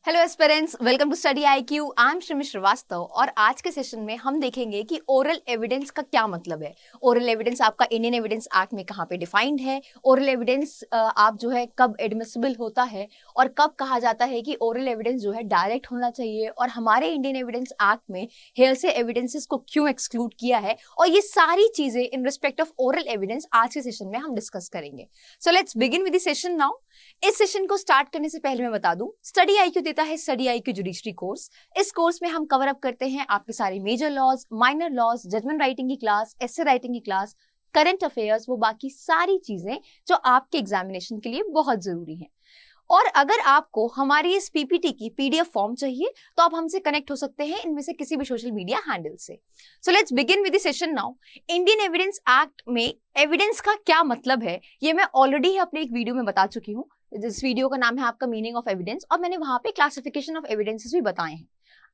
Hello aspirants, welcome to study IQ. I am Shrimi Srivastava और आज के सेशन में हम देखेंगे कि ओरल एविडेंस का क्या मतलब है। ओरल एविडेंस आपका इंडियन एविडेंस एक्ट में कहाँ पे डिफाइंड है। ओरल एविडेंस आप जो है कब एडमिसिबल होता है और कब कहा जाता है कि ओरल एविडेंस जो है डायरेक्ट होना चाहिए, और हमारे इंडियन एविडेंस एक्ट में हेयरसे एविडेंसेस को क्यों एक्सक्लूड किया है, और ये सारी चीजें इन रिस्पेक्ट ऑफ ओरल एविडेंस आज के सेशन में हम डिस्कस करेंगे। So let's begin with the session now. इस सेशन को स्टार्ट करने से पहले मैं बता दूं, स्टडी आईक्यू देता है स्टडी आईक्यू जुडिशरी कोर्स। इस कोर्स में हम कवर अप करते हैं आपके सारे major laws, minor laws, judgment writing की क्लास, एसे राइटिंग की क्लास, करंट अफेयर्स, वो बाकी सारी चीजें जो आपके एग्जामिनेशन के लिए बहुत जरूरी हैं। और अगर आपको हमारी इस पीपीटी की पीडीएफ फॉर्म चाहिए तो आप हमसे कनेक्ट हो सकते हैं इनमें से किसी भी सोशल मीडिया हैंडल से। So let's begin with the session now. Indian evidence act में एविडेंस का क्या मतलब है, ये मैं ऑलरेडी अपने एक वीडियो में बता चुकी हूँ। इस वीडियो का नाम है आपका मीनिंग ऑफ एविडेंस, और मैंने वहां पे क्लासिफिकेशन ऑफ एविडेंसेस भी बताए हैं।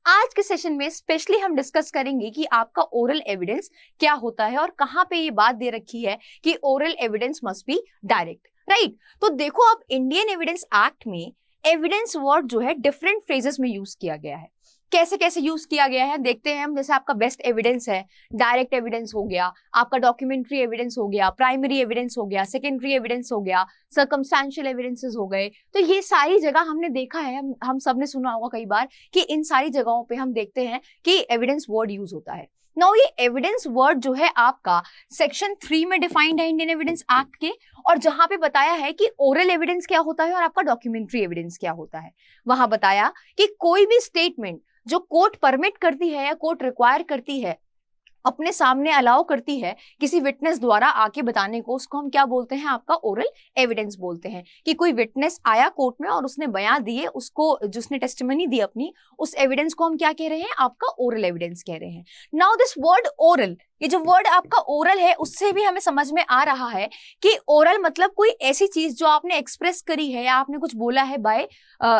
आज के सेशन में स्पेशली हम डिस्कस करेंगे कि आपका ओरल एविडेंस क्या होता है और कहां पे ये बात दे रखी है कि oral evidence must be direct, right. तो देखो, आप इंडियन एविडेंस एक्ट में एविडेंस वर्ड जो है डिफरेंट फ्रेजेस में यूज किया गया है। कैसे कैसे यूज किया गया है देखते हैं हम। जैसे आपका बेस्ट एविडेंस है, डायरेक्ट एविडेंस हो गया, आपका डॉक्यूमेंट्री एविडेंस हो गया, प्राइमरी एविडेंस हो गया, सेकेंडरी एविडेंस हो गया, सर्कमस्टेंशियल एविडेंसेस हो गए। तो ये सारी जगह हमने देखा है, हम सब ने सुना होगा कई बार कि इन सारी जगहों पे हम देखते हैं कि एविडेंस वर्ड यूज होता है। नाउ ये एविडेंस वर्ड जो है आपका सेक्शन 3 में डिफाइंड है इंडियन एविडेंस एक्ट के, और जहां पे बताया है कि ओरल एविडेंस क्या होता है और आपका डॉक्यूमेंट्री एविडेंस क्या होता है। वहां बताया कि कोई भी स्टेटमेंट जो कोर्ट परमिट करती है या कोर्ट रिक्वायर करती है, अपने सामने अलाउ करती है किसी विटनेस द्वारा आके बताने को, उसको हम क्या बोलते हैं, आपका ओरल एविडेंस बोलते हैं। कि कोई विटनेस आया कोर्ट में और उसने बयान दिए, उसको जिसने टेस्टिमनी दी अपनी, उस एविडेंस को हम क्या कह रहे हैं, आपका ओरल एविडेंस कह रहे हैं। नाउ दिस वर्ड ओरल, ये जो वर्ड आपका ओरल है, उससे भी हमें समझ में आ रहा है कि ओरल मतलब कोई ऐसी चीज जो आपने एक्सप्रेस करी है या आपने कुछ बोला है by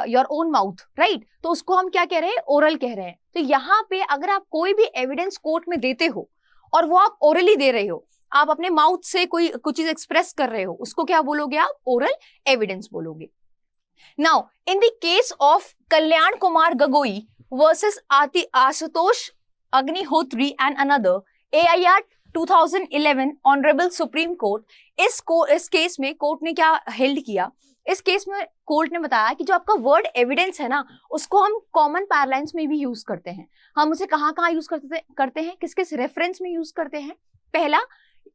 your own mouth, right. तो उसको हम क्या कह रहे हैं, ओरल कह रहे हैं। तो यहाँ पे अगर आप कोई भी एविडेंस कोर्ट में देते हो और वो आप ओरली दे रहे हो, आप अपने माउथ से कोई कुछ चीज एक्सप्रेस कर रहे हो, उसको क्या बोलोगे आप, ओरल एविडेंस बोलोगे। Now in the case of Kalyan Kumar Gogoi versus Ashutosh Agnihotri and another, AIR 2011 honourable supreme court, इस केस में कोर्ट ने क्या हेल्ड किया, इस केस में कोर्ट ने बताया कि जो आपका वर्ड एविडेंस है ना, उसको हम कॉमन पैरालाइंस में भी यूज करते हैं। हम उसे कहाँ कहाँ यूज करते हैं, किस किस रेफरेंस में यूज करते हैं। पहला,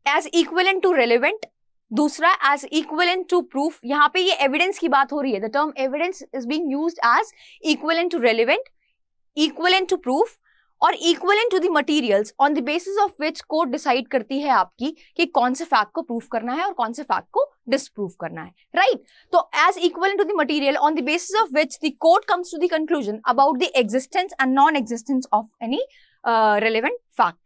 एज इक्विवेलेंट टू रेलेवेंट। दूसरा, एज इक्विवेलेंट टू प्रूफ। यहाँ पे ये एविडेंस की बात हो रही है। The term evidence is being used as equivalent to relevant, equivalent to proof और equivalent to the materials on the basis of which court decide करती है आपकी कि कौन से फैक्ट को प्रूफ करना है और कौन से फैक्ट को डिसप्रूव करना है, राइट। तो as equivalent to the material on the basis of which the court comes to the conclusion about the existence and non existence of any relevant fact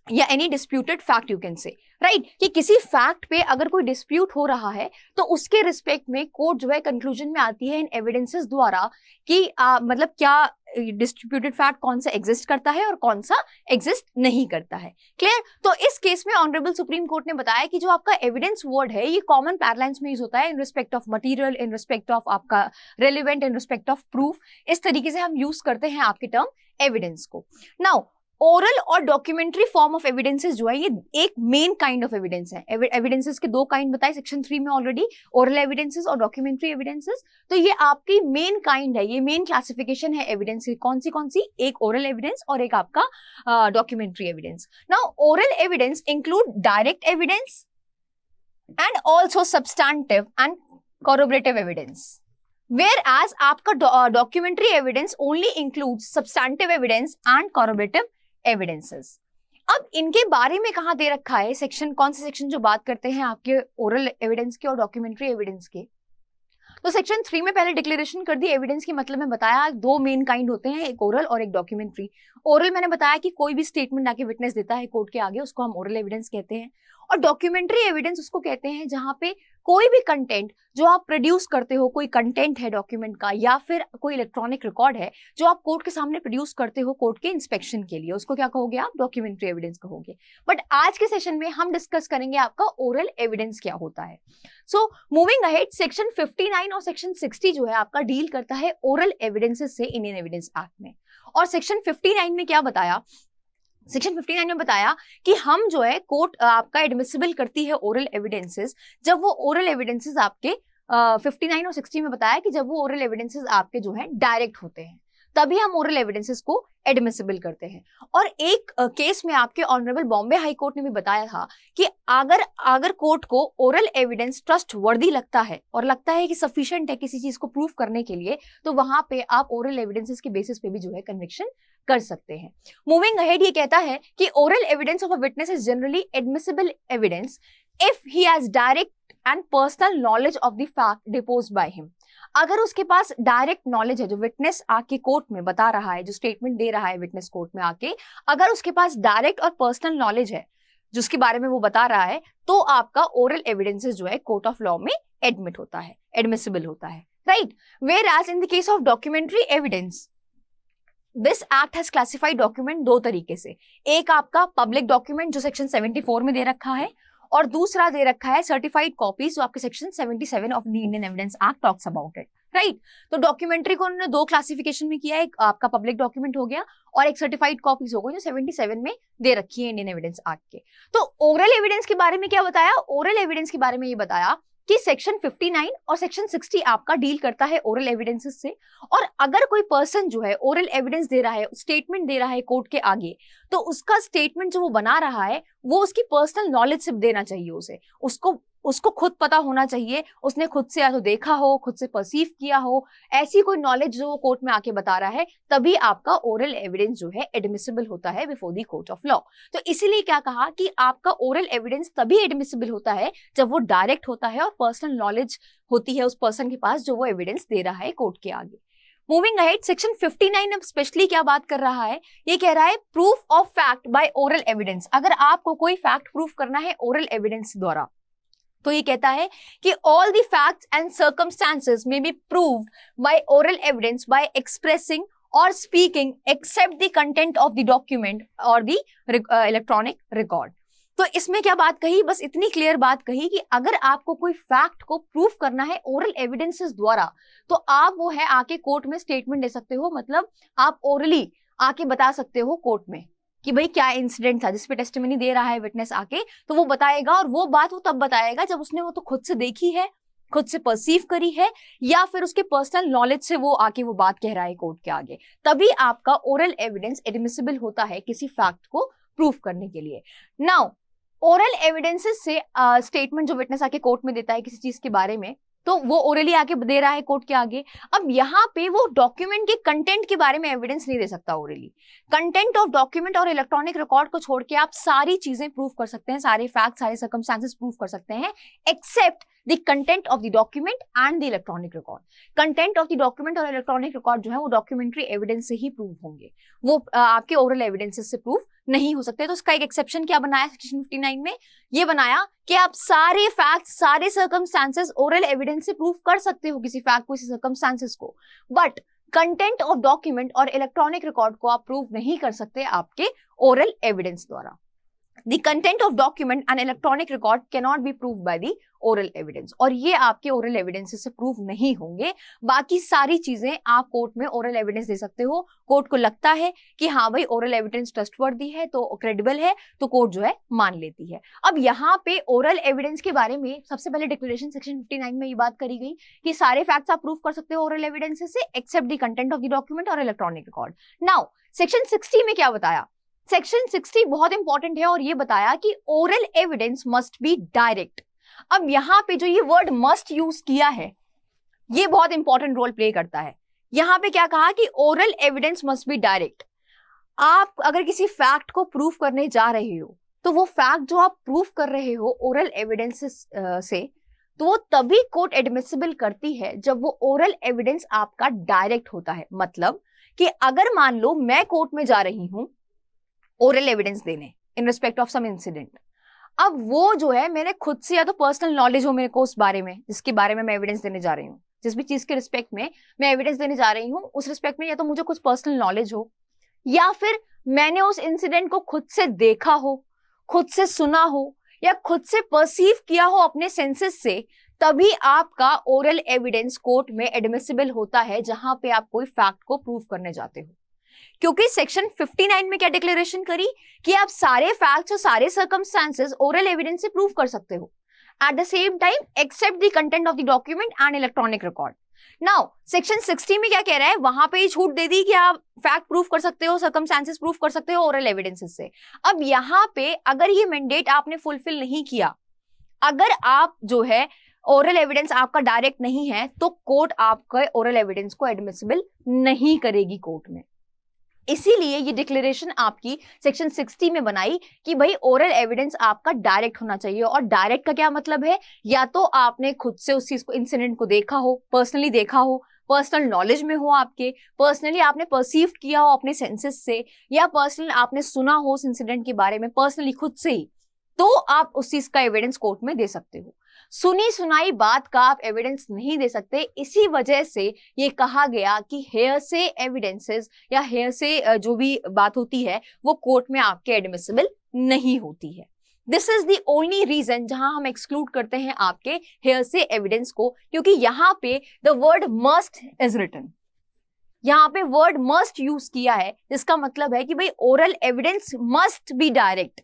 या any disputed fact, you can say, right. कि किसी fact पे अगर कोई dispute हो रहा है तो उसके रिस्पेक्ट में कोर्ट जो है कंक्लूजन में आती है इन एविडेंसेस द्वारा कि मतलब क्या डिस्ट्रीब्यूटेड फैक्ट कौन सा एग्जिस्ट करता है और कौन सा एग्जिस्ट नहीं करता है। क्लियर। तो इस केस में ऑनरेबल सुप्रीम कोर्ट ने बताया कि जो आपका एविडेंस वर्ड है ये कॉमन पैरालाइंस में यूज होता है in respect of material, in respect of आपका relevant, in respect of proof. इस तरीके से हम यूज करते हैं आपके टर्म एविडेंस को। नाउ ओरल और डॉक्यूमेंट्री फॉर्म ऑफ एविडेंसेस जो है ये एक मेन काइंड ऑफ एविडेंस है। एविडेंसेस के दो काइंड बताए सेक्शन 3 में ऑलरेडी, ओरल एविडेंसेस और डॉक्यूमेंट्री एविडेंसेस। तो ये आपकी मेन काइंड है, ये मेन क्लासिफिकेशन है एविडेंस की। कौन सी, एक ओरल एविडेंस और एक आपका documentary evidence. Now oral evidence include direct evidence and also substantive and corroborative evidence, whereas आपका documentary evidence only includes substantive evidence and corroborative evidences। अब इनके बारे में कहाँ दे रखा है सेक्शन, कौन से सेक्शन जो बात करते हैं आपके ओरल एविडेंस के और डॉक्यूमेंट्री एविडेंस के। तो सेक्शन 3 में पहले डिक्लेरेशन कर दी एविडेंस की, मतलब मैं बताया दो मेन काइंड होते हैं, एक ओरल और एक डॉक्यूमेंट्री। ओरल मैंने बताया कि कोई भी स्टेटमेंट आके विटनेस देता है कोर्ट के आगे, उसको हम ओरल एविडेंस कहते हैं। और डॉक्यूमेंट्री एविडेंस उसको कहते हैं जहां पे कोई भी कंटेंट जो आप प्रोड्यूस करते हो, कोई कंटेंट है डॉक्यूमेंट का या फिर कोई इलेक्ट्रॉनिक रिकॉर्ड है जो आप कोर्ट के सामने प्रोड्यूस करते हो कोर्ट के इंस्पेक्शन के लिए, उसको क्या कहोगे आप? डॉक्यूमेंट्री एविडेंस कहोगे। बट आज के सेशन में हम डिस्कस करेंगे आपका ओरल एविडेंस क्या होता है। सो मूविंग अहेड, सेक्शन 59 और सेक्शन 60 जो है आपका डील करता है ओरल एविडेंसेस से इंडियन एविडेंस एक्ट में। और सेक्शन 59 में क्या बताया? सेक्शन 59 में बताया कि हम जो है कोर्ट आपका एडमिसिबल करती है ओरल एविडेंसेस जब वो ओरल एविडेंसेस आपके 59 और 60 में बताया कि जब वो ओरल एविडेंसेस आपके जो है डायरेक्ट होते हैं तभी हम ओरल एविडेंसेस को एडमिसिबल करते हैं। और एक केस में आपके ऑनरेबल बॉम्बे हाई कोर्ट ने भी बताया था कि अगर कोर्ट को ओरल एविडेंस ट्रस्ट वर्दी लगता है और लगता है कि सफिशिएंट है किसी चीज को प्रूफ करने के लिए, तो वहां पे आप ओरल एविडेंसेस के बेसिस पे भी जो है कन्विक्शन कर सकते हैं। मूविंग अहेड, ये कहता है कि oral evidence of a witness is generally admissible evidence if he has direct and personal knowledge of the fact deposed by him. अगर उसके पास डायरेक्ट नॉलेज है, जो विटनेस आके कोर्ट में बता रहा है, जो स्टेटमेंट दे रहा है विटनेस कोर्ट में आके, अगर उसके पास डायरेक्ट और पर्सनल नॉलेज है जिसके बारे में वो बता रहा है, तो आपका ओरल एविडेंसेस जो है कोर्ट ऑफ लॉ में एडमिट होता है, एडमिसिबल होता है, right. Where as in the case of documentary evidence, this act has classified document दो तरीके से। एक आपका पब्लिक डॉक्यूमेंट जो सेक्शन 74 में दे रखा है, और दूसरा दे रखा है सर्टिफाइड कॉपीज जो आपके section 77 of the Indian evidence act talks about it, right. तो डॉक्यूमेंट्री को उन्होंने दो क्लासिफिकेशन में किया है, एक आपका पब्लिक डॉक्यूमेंट हो गया और एक सर्टिफाइड कॉपीज हो गई जो 77 में दे रखी है इंडियन एविडेंस एक्ट के। तो ओरल एविडेंस के बारे में क्या बताया? ओरल एविडेंस के बारे में ये बताया कि सेक्शन 59 और सेक्शन 60 आपका डील करता है ओरल एविडेंसेस से। और अगर कोई पर्सन जो है ओरल एविडेंस दे रहा है, स्टेटमेंट दे रहा है कोर्ट के आगे, तो उसका स्टेटमेंट जो वो बना रहा है वो उसकी पर्सनल नॉलेज से देना चाहिए उसे, उसको खुद पता होना चाहिए, उसने खुद से या तो देखा हो, खुद से परसीव किया हो, ऐसी कोई नॉलेज जो वो कोर्ट में आके बता रहा है, तभी आपका ओरल एविडेंस जो है एडमिसिबल होता है before the court of law. तो इसीलिए क्या कहा कि आपका ओरल एविडेंस तभी एडमिसिबल होता है जब वो डायरेक्ट होता है और पर्सनल नॉलेज होती है उस पर्सन के पास जो वो एविडेंस दे रहा है कोर्ट के आगे। मूविंग अहेड, सेक्शन 59 अब स्पेशली क्या बात कर रहा है? ये कह रहा है proof of fact bye oral evidence. अगर आपको कोई फैक्ट प्रूफ करना है ओरल एविडेंस द्वारा, तो ये कहता है कि all the facts and circumstances may be proved by oral evidence by expressing और speaking except the content of the document और द इलेक्ट्रॉनिक रिकॉर्ड। तो इसमें क्या बात कही? बस इतनी क्लियर बात कही कि अगर आपको कोई फैक्ट को प्रूफ करना है ओरल एविडेंसेस द्वारा, तो आप वो है आके कोर्ट में स्टेटमेंट दे सकते हो, मतलब आप ओरली आके बता सकते हो कोर्ट में कि भाई क्या इंसिडेंट था, जिसपे टेस्टिमनी दे रहा है विटनेस आके, तो वो बताएगा। और वो बात वो तब बताएगा जब उसने वो तो खुद से देखी है, खुद से परसीव करी है, या फिर उसके पर्सनल नॉलेज से वो आके वो बात कह रहा है कोर्ट के आगे, तभी आपका ओरल एविडेंस एडमिसिबल होता है किसी फैक्ट को प्रूफ करने के लिए। नाउ ओरल एविडेंसेस से स्टेटमेंट जो विटनेस आके कोर्ट में देता है किसी चीज के बारे में, तो वो ओरली आके दे रहा है कोर्ट के आगे। अब यहाँ पे वो डॉक्यूमेंट के कंटेंट के बारे में एविडेंस नहीं दे सकता ओरली। कंटेंट ऑफ डॉक्यूमेंट और इलेक्ट्रॉनिक रिकॉर्ड को छोड़ के आप सारी चीजें प्रूफ कर सकते हैं, सारे फैक्ट, सारे सर्कमस्टांसेस प्रूफ कर सकते हैं, except the content of the document and the electronic record. Content of the document और इलेक्ट्रॉनिक रिकॉर्ड जो है वो डॉक्यूमेंट्री एविडेंस से ही प्रूव होंगे, वो आपके ओरल एविडेंसेस से प्रूफ नहीं हो सकते। तो उसका एक एक्सेप्शन क्या बनाया सेक्शन 59 में? ये बनाया कि आप सारे फैक्ट्स, सारे सर्कमस्टांसेस ओरल एविडेंस से प्रूफ कर सकते हो किसी फैक्ट को, किसी सर्कमस्टांसेस को, बट कंटेंट ऑफ डॉक्यूमेंट और इलेक्ट्रॉनिक रिकॉर्ड को आप प्रूव नहीं कर सकते आपके ओरल एविडेंस द्वारा। The content of document and electronic record cannot be proved by the oral evidence, और ये आपके oral evidence से प्रूव नहीं होंगे। बाकी सारी चीजें आप कोर्ट में oral evidence दे सकते हो, कोर्ट को लगता है कि हाँ भाई oral evidence ट्रस्टवर्दी है, तो क्रेडिबल है, तो कोर्ट जो है मान लेती है। अब यहाँ पे oral evidence के बारे में सबसे पहले डिक्लेरेशन सेक्शन 59 में ये बात करी गई कि सारे फैक्ट्स आप प्रूव कर सकते हो oral evidence से except the content of the document और इलेक्ट्रॉनिक रिकॉर्ड। नाउ सेक्शन 60 में क्या बताया? सेक्शन 60 बहुत इंपॉर्टेंट है और ये बताया कि oral evidence must be direct. अब यहां पे जो ये वर्ड मस्ट यूज किया है, ये बहुत इंपॉर्टेंट रोल प्ले करता है। यहां पे क्या कहा कि oral evidence must be direct. आप अगर किसी फैक्ट को प्रूफ करने जा रहे हो, तो वो फैक्ट जो आप प्रूफ कर रहे हो ओरल एविडेंस से, तो वो तभी कोर्ट एडमिसिबल करती है जब वो ओरल एविडेंस आपका डायरेक्ट होता है। मतलब कि अगर मान लो मैं कोर्ट में जा रही हूं ओरल एविडेंस देने in respect of some incident, अब वो जो है मेरे खुद से या तो पर्सनल नॉलेज हो मेरे को उस बारे में जिसके बारे में मैं एविडेंस देने जा रही हूँ, जिस भी चीज के रिस्पेक्ट में मैं एविडेंस देने जा रही हूँ उस रिस्पेक्ट में या तो मुझे कुछ पर्सनल नॉलेज हो, या फिर मैंने उस इंसिडेंट को खुद से देखा हो, खुद से सुना हो, या खुद से परसीव किया हो अपने सेंसेस से, तभी आपका ओरल एविडेंस कोर्ट में एडमिसिबल होता है जहां पे आप कोई फैक्ट को प्रूव करने जाते हो। क्योंकि सेक्शन 59 में क्या डिक्लेरेशन करी कि आप सारे फैक्ट्स और सारे सर्कमस्टांसेस ओरल एविडेंस से प्रूव कर सकते हो at the same time except the content of the document and electronic record. Now section 60 में क्या कह रहा है, वहां पे ही छूट दे दी कि आप फैक्ट प्रूफ कर सकते हो, सर्कमस्टांसेस प्रूफ कर सकते हो ओरल एविडेंसेस से। अब यहाँ पे अगर ये मैंडेट आपने फुलफिल नहीं किया, अगर आप जो है ओरल एविडेंस आपका डायरेक्ट नहीं है, तो कोर्ट आपके ओरल एविडेंस को एडमिसिबल नहीं करेगी कोर्ट में। इसीलिए ये डिक्लेरेशन आपकी सेक्शन 60 में बनाई कि भाई ओरल एविडेंस आपका डायरेक्ट होना चाहिए। और डायरेक्ट का क्या मतलब है, या तो आपने खुद से उस चीज को, इंसिडेंट को देखा हो, पर्सनली देखा हो, पर्सनल नॉलेज में हो आपके, पर्सनली आपने परसीव किया हो अपने सेंसेस से, या पर्सनल आपने सुना हो उस इंसिडेंट के बारे में पर्सनली खुद से ही, तो आप उस चीज का एविडेंस कोर्ट में दे सकते हो। सुनी सुनाई बात का आप एविडेंस नहीं दे सकते। इसी वजह से ये कहा गया कि हेयरसे एविडेंसेस या हेयरसे जो भी बात होती है वो कोर्ट में आपके एडमिसिबल नहीं होती है। This is the only reason जहां हम एक्सक्लूड करते हैं आपके हेयरसे एविडेंस को, क्योंकि यहाँ पे the word must is written, यहाँ पे वर्ड मस्ट यूज किया है, जिसका मतलब है कि भाई oral evidence must be direct.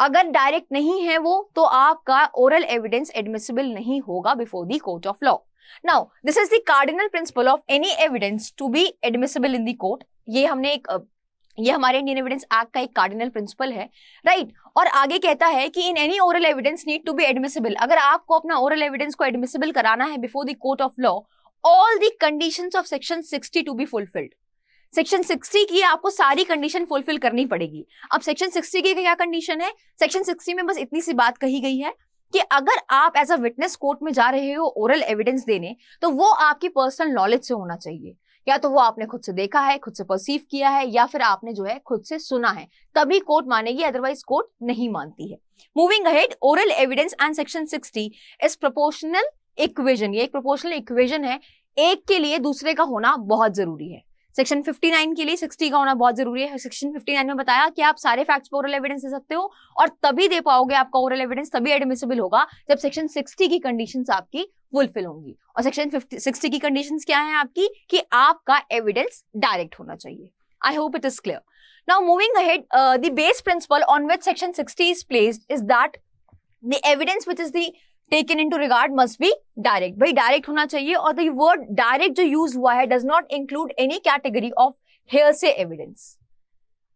अगर डायरेक्ट नहीं है वो, तो आपका ओरल एविडेंस एडमिसिबल नहीं होगा before the court of law. Now this is the cardinal principle of any evidence to be admissible in the court. ये हमारे इंडियन एविडेंस एक्ट का एक कार्डिनल प्रिंसिपल है, राइट। और आगे कहता है कि in any oral evidence need to be admissible, अगर आपको अपना ओरल एविडेंस को एडमिसिबल कराना है before the court of law, all the conditions of section 60 to be fulfilled. Section 60 की आपको सारी कंडीशन फुलफिल करनी पड़ेगी। अब सेक्शन 60 की क्या कंडीशन है, सेक्शन 60 में बस इतनी सी बात कही गई है कि अगर आप एज अ विटनेस कोर्ट में जा रहे हो ओरल एविडेंस देने, तो वो आपकी पर्सनल नॉलेज से होना चाहिए, या तो वो आपने खुद से देखा है, खुद से परसीव किया है, या फिर आपने जो है खुद से सुना है, तभी कोर्ट मानेगी, अदरवाइज कोर्ट नहीं मानती है। Moving ahead, oral evidence and section 60 is proportional equation. ये एक प्रोपोर्शनल इक्वेशन है, एक के लिए दूसरे का होना बहुत जरूरी है। सेक्शन 59 के लिए 60 का होना बहुत जरूरी है। सेक्शन 59 में बताया कि आप सारे फैक्ट्स पर ओरल एविडेंस दे सकते हो और तभी दे पाओगे आपका ओरल एविडेंस, तभी एडमिसिबल होगा जब सेक्शन 60 की कंडीशंस आपकी फुलफिल होंगी। और सेक्शन 60 की कंडीशंस क्या है आपकी, कि आपका एविडेंस डायरेक्ट होना चाहिए। आई hope it is clear. Now moving ahead, the base principal on which section 60 is placed is that the evidence which is the taken into regard must be direct। भाई direct होना चाहिए। और the word direct जो use हुआ है does not include any category of hearsay evidence।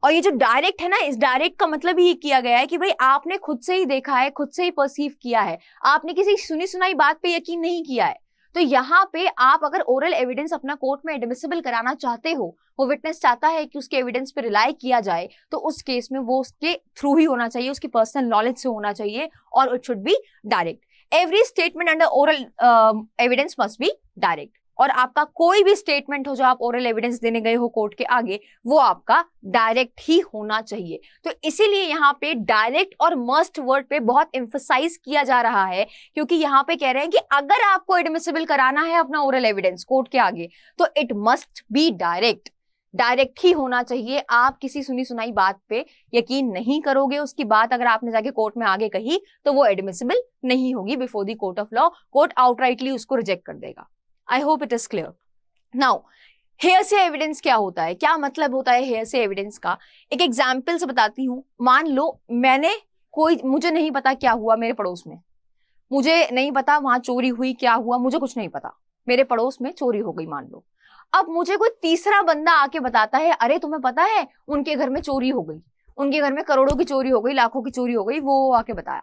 और ये जो डायरेक्ट है ना, इस डायरेक्ट का मतलब ही किया गया है कि भाई आपने खुद से ही देखा है, खुद से ही परसीव किया है, आपने किसी सुनी सुनाई बात पे यकीन नहीं किया है। तो यहाँ पे आप अगर ओरल एविडेंस अपना कोर्ट में एडमिसिबल कराना चाहते हो, वो विटनेस चाहता है कि उसके एविडेंस पे रिलाई किया जाए, तो उस केस में वो उसके थ्रू ही होना चाहिए, उसकी पर्सनल नॉलेज से होना चाहिए, और it should be direct. Every statement under oral evidence must be direct. और आपका कोई भी स्टेटमेंट हो जो आप ओरल एविडेंस देने गए हो कोर्ट के आगे, वो आपका डायरेक्ट ही होना चाहिए। तो इसीलिए यहाँ पे डायरेक्ट और मस्ट वर्ड पे बहुत एम्फसाइज किया जा रहा है, क्योंकि यहाँ पे कह रहे हैं कि अगर आपको एडमिसिबल कराना है अपना ओरल एविडेंस कोर्ट के आगे, तो it must be direct. Direct ही होना चाहिए। आप किसी सुनी सुनाई बात पे यकीन नहीं करोगे, उसकी बात अगर आपने जाके कोर्ट में आगे कही, तो वो एडमिसिबल नहीं होगी before the court of law. Court outrightly उसको रिजेक्ट कर देगा। I hope it is clear. Now hearsay evidence क्या होता है, क्या मतलब होता है हेयरसे एविडेंस का, एक एग्जाम्पल से बताती हूँ। मान लो मुझे नहीं पता क्या हुआ मेरे पड़ोस में, मुझे नहीं पता वहां चोरी हुई, क्या हुआ मुझे कुछ नहीं पता, मेरे पड़ोस में चोरी हो गई मान लो। अब मुझे कोई तीसरा बंदा आके बताता है, अरे तुम्हें पता है उनके घर में चोरी हो गई, उनके घर में करोड़ों की चोरी हो गई, लाखों की चोरी हो गई, वो आके बताया।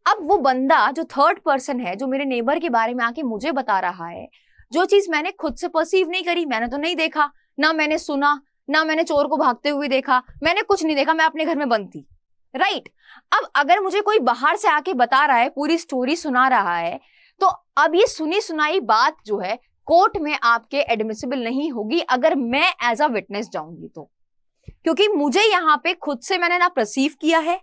अब वो बंदा जो थर्ड पर्सन है, जो मेरे नेबर के बारे में आके मुझे बता रहा है, जो चीज मैंने खुद से परसीव नहीं करी, मैंने तो नहीं देखा, ना मैंने सुना, ना मैंने चोर को भागते हुए देखा, मैंने कुछ नहीं देखा, मैं अपने घर में बंद थी, राइट। अब अगर मुझे कोई बाहर से आके बता रहा है, पूरी स्टोरी सुना रहा है, तो अब ये सुनी सुनाई बात जो है कोर्ट में आपके एडमिसिबल नहीं होगी अगर मैं एज अ विटनेस जाऊंगी तो, क्योंकि मुझे यहाँ पे खुद से मैंने ना परसीव किया है,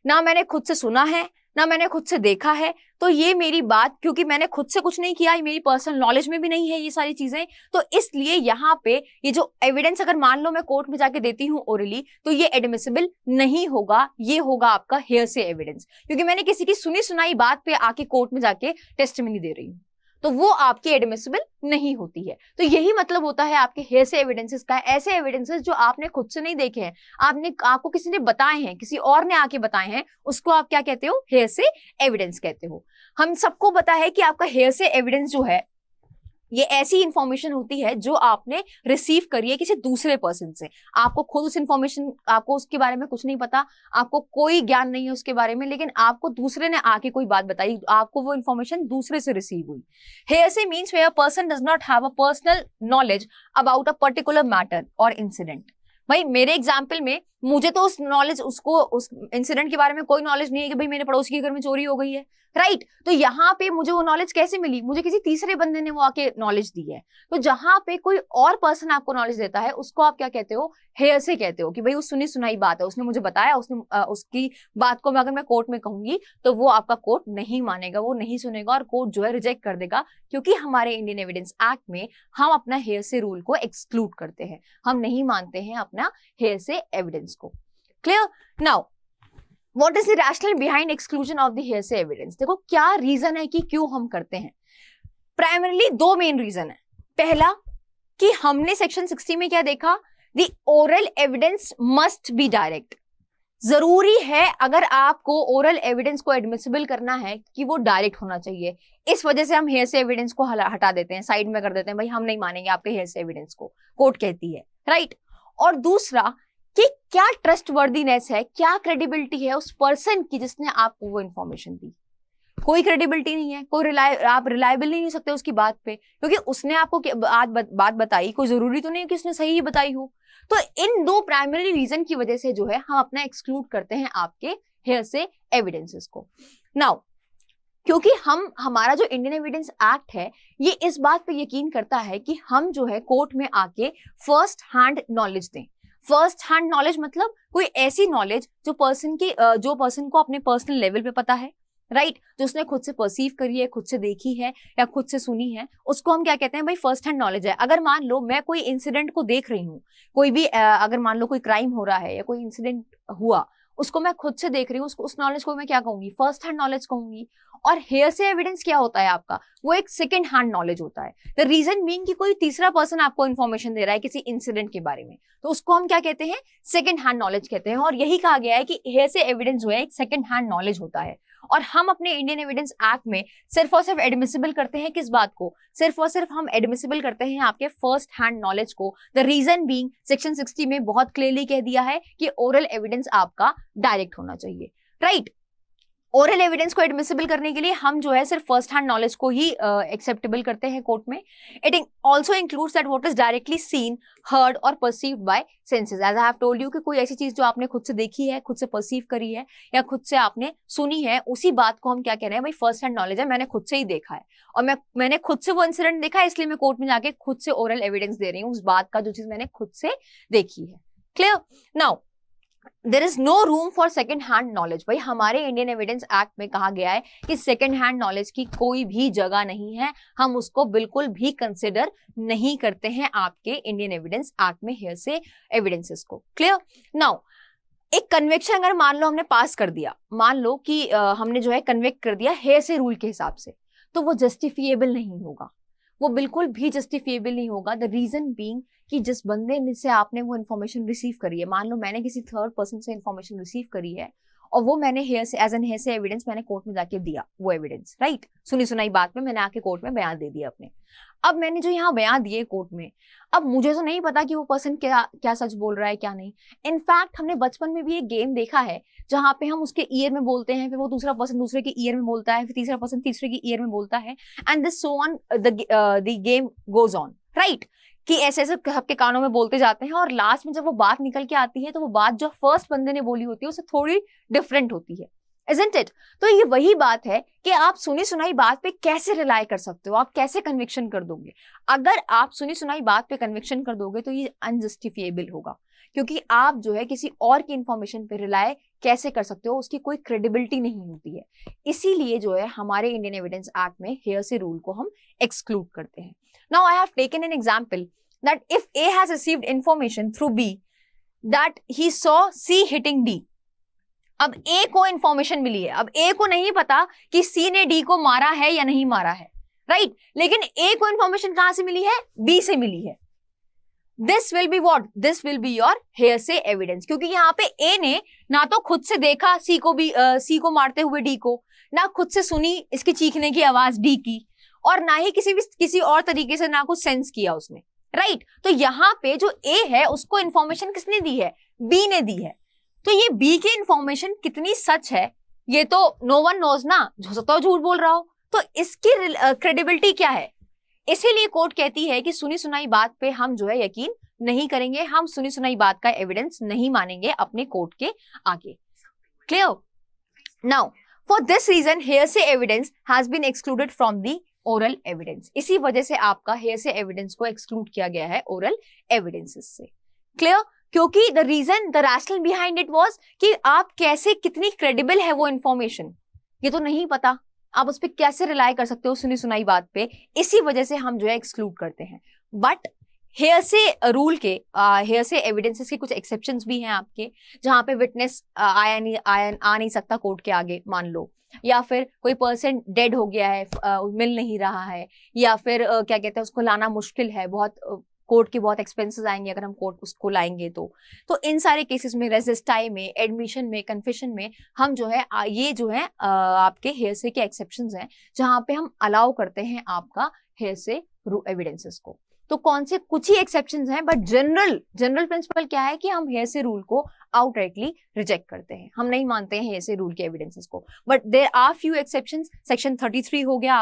ना मैंने खुद से सुना है, ना मैंने खुद से देखा है, तो ये मेरी बात, क्योंकि मैंने खुद से कुछ नहीं किया, मेरी पर्सनल नॉलेज में भी नहीं है ये सारी चीजें, तो इसलिए यहाँ पे ये जो एविडेंस अगर मान लो मैं कोर्ट में जाके देती हूँ ओरली, तो ये एडमिसिबल नहीं होगा, ये होगा आपका हेयरसे एविडेंस, क्योंकि मैंने किसी की सुनी सुनाई बात पे आके कोर्ट में जाके टेस्टिमनी दे रही हूँ, तो वो आपकी एडमिसिबल नहीं होती है। तो यही मतलब होता है आपके हेयरसे एविडेंसेस का, ऐसे एविडेंसेस जो आपने खुद से नहीं देखे हैं, आपको किसी ने बताए हैं, किसी और ने आके बताए हैं, उसको आप क्या कहते हो, हेयरसे एविडेंस कहते हो। हम सबको पता है कि आपका हेयरसे एविडेंस जो है ये ऐसी इंफॉर्मेशन होती है जो आपने रिसीव करी है किसी दूसरे पर्सन से, आपको खुद उस इंफॉर्मेशन, आपको उसके बारे में कुछ नहीं पता, आपको कोई ज्ञान नहीं है उसके बारे में, लेकिन आपको दूसरे ने आके कोई बात बताई, आपको वो इंफॉर्मेशन दूसरे से रिसीव हुई। Hearsay means where a person does not have a personal knowledge about a particular matter और इंसिडेंट। भाई मेरे एग्जाम्पल में मुझे तो उस नॉलेज, उसको उस इंसिडेंट के बारे में कोई नॉलेज नहीं है कि भाई मेरे पड़ोसी के घर में चोरी हो गई है, राइट। तो यहाँ पे मुझे वो नॉलेज कैसे मिली, मुझे किसी तीसरे बंदे ने वो आके नॉलेज दी है। तो जहां पे कोई और पर्सन आपको नॉलेज देता है उसको आप क्या कहते हो, हेयरसे कहते हो, कि भाई वो सुनी सुनाई बात है, उसने मुझे बताया, उसकी बात को अगर मैं कोर्ट में कहूंगी तो वो आपका कोर्ट नहीं मानेगा, वो नहीं सुनेगा और कोर्ट जो है रिजेक्ट कर देगा, क्योंकि हमारे इंडियन एविडेंस एक्ट में हम अपना हेयरसे रूल को एक्सक्लूड करते हैं, हम नहीं मानते हैं अपना हेयरसे एविडेंस को। Clear? Now what is the rational behind exclusion of the hearsay evidence? देखो क्या रीजन है कि क्यों हम करते हैं। प्राइमरली दो मेन रीजन है। पहला कि हमने सेक्शन 60 में क्या देखा, the oral evidence must be direct. जरूरी है अगर आपको ओरल एविडेंस को एडमिसिबल करना है कि वो डायरेक्ट होना चाहिए। इस वजह से हम हेयरसे एविडेंस को हटा देते हैं, साइड में कर देते हैं, भाई हम नहीं मानेंगे आपके हेयरसे एविडेंस को, कोर्ट कहती है, राइट। और दूसरा कि क्या ट्रस्टवर्दीनेस है, क्या क्रेडिबिलिटी है उस पर्सन की जिसने आपको वो इंफॉर्मेशन दी। कोई क्रेडिबिलिटी नहीं है, आप रिलायबल नहीं हो सकते उसकी बात पे, क्योंकि उसने आपको बात बताई, कोई जरूरी तो नहीं कि उसने सही ही बताई हो। तो इन दो प्राइमरी रीजन की वजह से जो है हम अपना एक्सक्लूड करते हैं आपके हेयरसे एविडेंसेस को। नाउ क्योंकि हमारा जो इंडियन एविडेंस एक्ट है ये इस बात पे यकीन करता है कि हम जो है कोर्ट में आके फर्स्ट हैंड नॉलेज दें। फर्स्ट हैंड नॉलेज मतलब कोई ऐसी नॉलेज जो पर्सन को अपने पर्सनल लेवल पे पता है, राइट, जो उसने खुद से परसीव करी है, खुद से देखी है या खुद से सुनी है, उसको हम क्या कहते हैं, भाई फर्स्ट हैंड नॉलेज है। अगर मान लो मैं कोई इंसिडेंट को देख रही हूँ, कोई भी अगर मान लो कोई क्राइम हो रहा है या कोई इंसिडेंट हुआ, उसको मैं खुद से देख रही हूँ, उस नॉलेज को मैं क्या कहूंगी, फर्स्ट हैंड नॉलेज कहूंगी। और हेयरसे एविडेंस क्या होता है आपका, वो एक सेकंड हैंड नॉलेज होता है। द रीजन बीइंग कि कोई तीसरा पर्सन आपको इन्फॉर्मेशन दे रहा है किसी इंसिडेंट के बारे में, तो उसको हम क्या कहते हैं, सेकंड हैंड नॉलेज कहते हैं। और यही कहा गया है कि हेयरसे एविडेंस जो है एक सेकंड हैंड नॉलेज होता है। और हम अपने इंडियन एविडेंस एक्ट में सिर्फ और सिर्फ एडमिसिबल करते हैं किस बात को, सिर्फ और सिर्फ हम एडमिसिबल करते हैं आपके फर्स्ट हैंड नॉलेज को। द रीजन बीइंग सेक्शन 60 में बहुत क्लियरली कह दिया है कि ओरल एविडेंस आपका डायरेक्ट होना चाहिए, राइट। ओरल एविडेंस को एडमिसिबल करने के लिए हम जो है सिर्फ फर्स्ट हैंड नॉलेज को ही एक्सेप्टेबल करते हैं कोर्ट में। It also includes that what is directly seen, heard और perceived by senses. As I have told you कि कोई ऐसी चीज जो आपने खुद से देखी है, खुद से परसीव करी है या खुद से आपने सुनी है, उसी बात को हम क्या कह रहे हैं, भाई फर्स्ट हैंड नॉलेज है, मैंने खुद से ही देखा है और मैंने खुद से वो इंसिडेंट देखा है, इसलिए मैं कोर्ट में जाके खुद से ओरल एविडेंस दे रही हूँ उस बात का जो चीज मैंने खुद से देखी है। Clear? Now there is no room for second hand knowledge. भाई हमारे इंडियन एविडेंस एक्ट में कहा गया है कि सेकेंड हैंड नॉलेज की कोई भी जगह नहीं है, हम उसको बिल्कुल भी कंसिडर नहीं करते हैं आपके इंडियन एविडेंस एक्ट में हेयरसे एविडेंसेस को। क्लियर? नाउ एक कन्विक्शन अगर मान लो हमने पास कर दिया, मान लो कि हमने जो है कन्विक्ट कर दिया हेयरसे रूल के हिसाब से, तो वो जस्टिफिएबल नहीं होगा, वो बिल्कुल भी जस्टिफिएबल नहीं होगा। द रीजन बीइंग कि जिस बंदे से आपने वो इन्फॉर्मेशन रिसीव करी है, मान लो मैंने किसी थर्ड पर्सन से इन्फॉर्मेशन रिसीव करी है और वो मैंने हेयरसे एज एन हेयरसे एविडेंस मैंने कोर्ट में जाके दिया वो एविडेंस, राइट, सुनी सुनाई बात में मैंने आके कोर्ट में बयान दे दिया अपने। अब मैंने जो यहाँ बयान दिए कोर्ट में, अब मुझे तो नहीं पता कि वो पर्सन क्या सच बोल रहा है क्या नहीं। इनफैक्ट हमने बचपन में भी एक गेम देखा है जहां पे हम उसके ईयर में बोलते हैं, फिर वो दूसरा पर्सन दूसरे के ईयर में बोलता है, फिर तीसरा पर्सन तीसरे के ईयर में बोलता है, and this so on the game goes on, right, कि ऐसे ऐसे सबके कानों में बोलते जाते हैं और लास्ट में जब वो बात निकल के आती है तो वो बात जो फर्स्ट बंदे ने बोली होती है उससे थोड़ी डिफरेंट होती है, isn't it? तो ये वही बात है कि आप सुनी सुनाई बात पे कैसे रिलाई कर सकते हो, आप कैसे कन्विक्शन कर दोगे। अगर आप सुनी सुनाई बात पे कन्विक्शन कर दोगे तो ये अनजस्टिफिएबल होगा, क्योंकि आप जो है किसी और की इंफॉर्मेशन पे रिलाई कैसे कर सकते हो, उसकी कोई क्रेडिबिलिटी नहीं होती है। इसीलिए जो है हमारे इंडियन एविडेंस एक्ट में हेयरसे रूल को हम एक्सक्लूड करते हैं। Now I have taken an example that if A has received information through B that he saw C hitting D. अब ए को इंफॉर्मेशन मिली है, अब ए को नहीं पता कि सी ने डी को मारा है या नहीं मारा है, राइट? लेकिन ए को इंफॉर्मेशन कहां से मिली है? बी से मिली है। This will be what? This will be your hearsay evidence, क्योंकि यहाँ पे ए ने ना तो खुद से देखा सी को मारते हुए डी को, ना खुद से सुनी इसकी चीखने की आवाज डी की, और ना ही किसी और तरीके से ना कुछ सेंस किया उसने, राइट? तो यहाँ पे जो ए है उसको इंफॉर्मेशन किसने दी है? बी ने दी है। तो ये बी की इंफॉर्मेशन कितनी सच है ये तो नो वन नोज ना, हो सकता है झूठ बोल रहा हो, तो इसकी क्रेडिबिलिटी क्या है? इसीलिए कोर्ट कहती है कि सुनी सुनाई बात पे हम जो है यकीन नहीं करेंगे, हम सुनी सुनाई बात का एविडेंस नहीं मानेंगे अपने कोर्ट के आगे। Clear? Now for this reason hearsay evidence has been excluded from the oral evidence. इसी वजह से आपका हेयरसे एविडेंस को एक्सक्लूड किया गया है ओरल एविडेंसेस से। क्लियर? क्योंकि the reason, the rational behind it was कि आप कैसे, कितनी क्रेडिबल है वो इंफॉर्मेशन, ये तो नहीं पता, आप उस पर कैसे रिलाई कर सकते हो सुनी सुनाई बात पे, इसी वजह से हम जो है एक्सक्लूड करते हैं। बट हेयरसे रूल के, हेयरसे एविडेंसेस के कुछ एक्सेप्शंस भी हैं आपके, जहां पे विटनेस आ नहीं सकता कोर्ट के आगे, मान लो, या फिर कोई पर्सन डेड हो गया है, मिल नहीं रहा है, या फिर क्या कहते हैं उसको लाना मुश्किल है, बहुत कोर्ट के बहुत एक्सपेंसेस आएंगे अगर हम कोर्ट उसको लाएंगे तो इन सारे केसेस में, रेजिस्टाई में, एडमिशन में, कन्फेशन में, हम जो है ये जो है आपके हेयरसे के एक्सेप्शंस हैं जहां पे हम अलाउ करते हैं आपका हेयरसे एविडेंसेस को। तो कौन से कुछ ही एक्सेप्शंस हैं, बट जनरल प्रिंसिपल क्या है कि हम हेयरसे रूल को आउटराइटली रिजेक्ट करते हैं, हम नहीं मानते हैं हेयरसे रूल के एविडेंसेस को। But there are few exceptions. Section 33 हो गया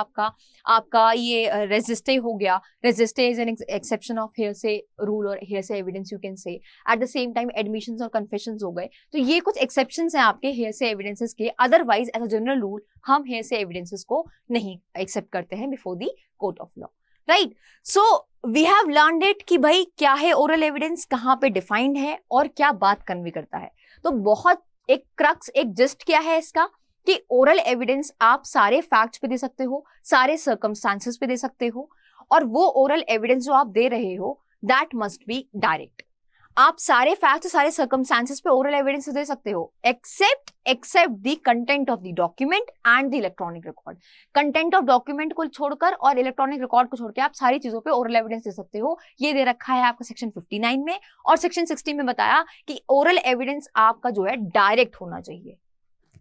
आपका ये रेजिस्टे हो गया, res gestae is an exception of hearsay rule और hearsay evidence you can say. At the same time admissions और कन्फेशंस हो गए। तो ये कुछ एक्सेप्शंस हैं आपके हेयरसे एविडेंसेस के। Otherwise as a general rule हम हेयरसे एविडेंसेस को नहीं एक्सेप्ट करते हैं before the court of law, right? So we have learned it कि भाई क्या है ओरल एविडेंस, कहां पे डिफाइंड है और क्या बात कन्वे करता है। तो बहुत एक क्रक्स, एक जस्ट क्या है इसका कि ओरल एविडेंस आप सारे फैक्ट्स पे दे सकते हो, सारे सर्कमस्टांसेस पे दे सकते हो, और वो ओरल एविडेंस जो आप दे रहे हो दैट मस्ट बी डायरेक्ट। आप सारे फैक्ट्स, सारे सर्कमस्टांसेस पे ओरल एविडेंस दे सकते हो except the content of the document and the electronic record. Content of document को छोड़कर और इलेक्ट्रॉनिक रिकॉर्ड को छोड़ के आप सारी चीजों पे ओरल एविडेंस दे सकते हो। ये दे रखा है आपका सेक्शन 59 में, और सेक्शन 60 में बताया कि ओरल एविडेंस आपका जो है डायरेक्ट होना चाहिए।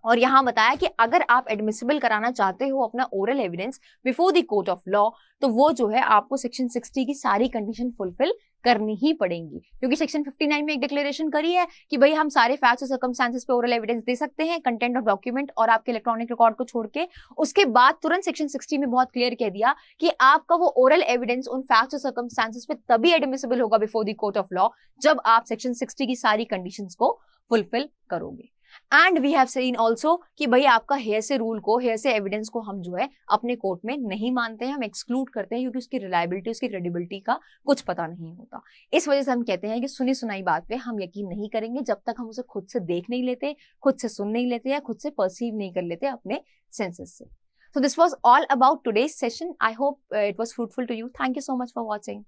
और यहां बताया कि अगर आप एडमिसिबल कराना चाहते हो अपना oral evidence before the court of law, तो वो जो है आपको सेक्शन 60 की सारी कंडीशन फुलफिल करनी ही पड़ेंगी, क्योंकि सेक्शन 59 में एक डिक्लेरेशन करी है कि भाई हम सारे फैक्ट्स और सर्कमस्टांसेस पे ओरल एविडेंस दे सकते हैं, कंटेंट ऑफ डॉक्यूमेंट और आपके इलेक्ट्रॉनिक रिकॉर्ड को छोड़ के। उसके बाद तुरंत सेक्शन 60 में बहुत क्लियर कह दिया कि आपका वो ओरल एविडेंस उन फैक्ट्स और सर्कमस्टांसेस पे तभी एडमिसिबल होगा before the court of law जब आप सेक्शन 60 की सारी कंडीशंस को फुलफिल करोगे। And we have seen also कि भाई आपका हेयरसे रूल को, हेयरसे एविडेंस को हम जो है अपने कोर्ट में नहीं मानते हैं, हम एक्सक्लूड करते हैं, क्योंकि उसकी रिलायबिलिटी, उसकी क्रेडिबिलिटी का कुछ पता नहीं होता। इस वजह से हम कहते हैं कि सुनी सुनाई बात पे हम यकीन नहीं करेंगे जब तक हम उसे खुद से देख नहीं लेते, खुद से सुन नहीं लेते, या खुद से परसीव नहीं कर लेते अपने सेंसेस से। So this was all about today's session. I hope it was fruitful to you. Thank you so much for watching.